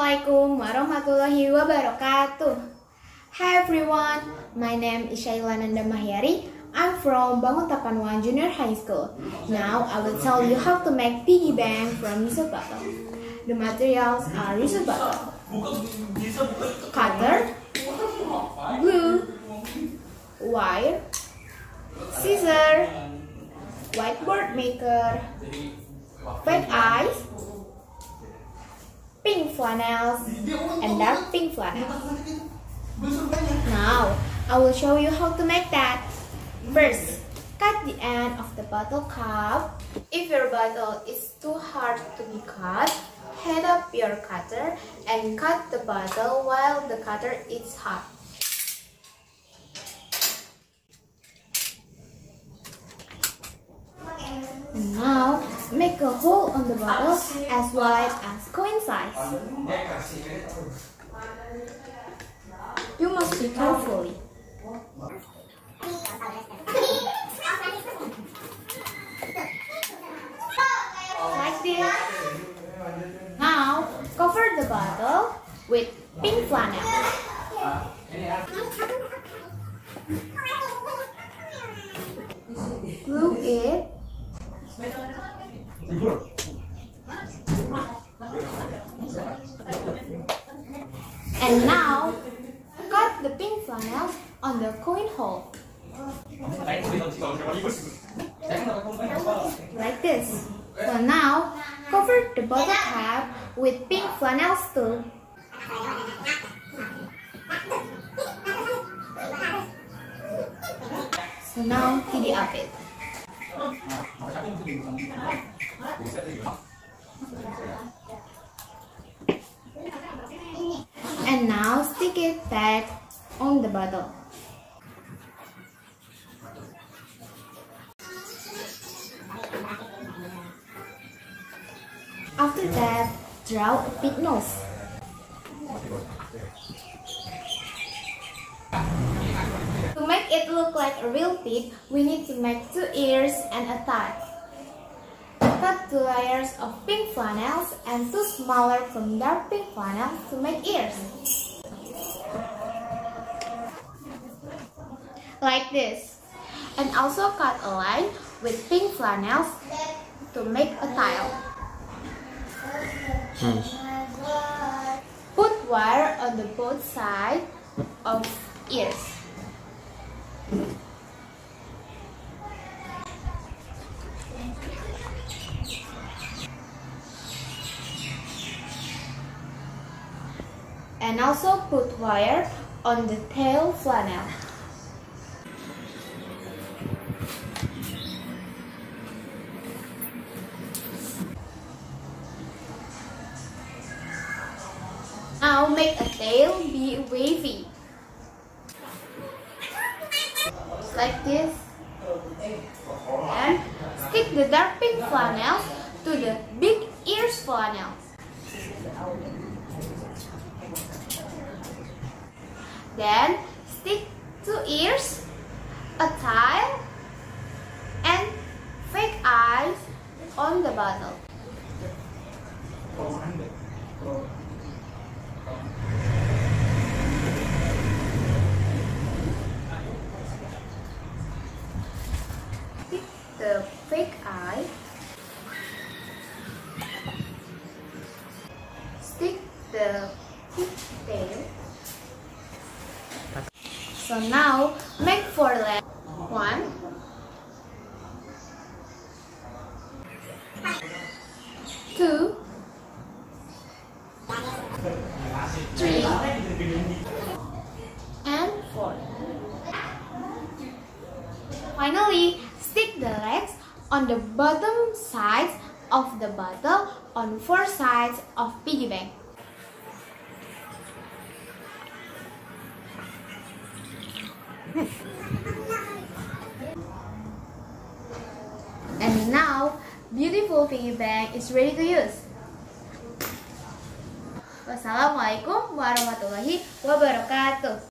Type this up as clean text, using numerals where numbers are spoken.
Assalamualaikum warahmatullahi wabarakatuh. Hi everyone, my name is SYAILA NANDA MAHYARI. I'm from Banguntapan 1 Junior High School. Now I will tell you how to make piggy bank from reusable bottle. The materials are reusable bottle, cutter, glue, wire, scissors, whiteboard maker, fake eyes, pink flannels, and dark pink flannels. Now, I will show you how to make that. First, cut the end of the bottle cap. If your bottle is too hard to be cut, heat up your cutter and cut the bottle while the cutter is hot. And now, make a hole on the bottle as wide as coin size. You must be carefully. Like this. Now, cover the bottle with pink flannel. Glue it. And now, cut the pink flannel on the coin hole. Like this. So now, cover the bottle cap with pink flannels too. So now, tidy up it. And now stick it back on the bottle. After that, draw a pig nose. To make it look like a real pig, we need to make 2 ears and a tie. Cut 2 layers of pink flannels and 2 smaller from dark pink flannels to make ears. Like this. And also cut a line with pink flannels to make a tail. Put wire on the both sides of ears. And also put wire on the tail flannel. Now make a tail be wavy. Like this. And stick the dark pink flannel to the big ears flannel. Then stick 2 ears, a tail, and fake eyes on the bottle. Stick the fake eye. Stick the pig tail. So now, make 4 legs. 1, 2, 3, and 4. Finally, stick the legs on the bottom sides of the bottle on 4 sides of piggy bank. And now, beautiful piggy bank is ready to use. Wassalamualaikum warahmatullahi wabarakatuh.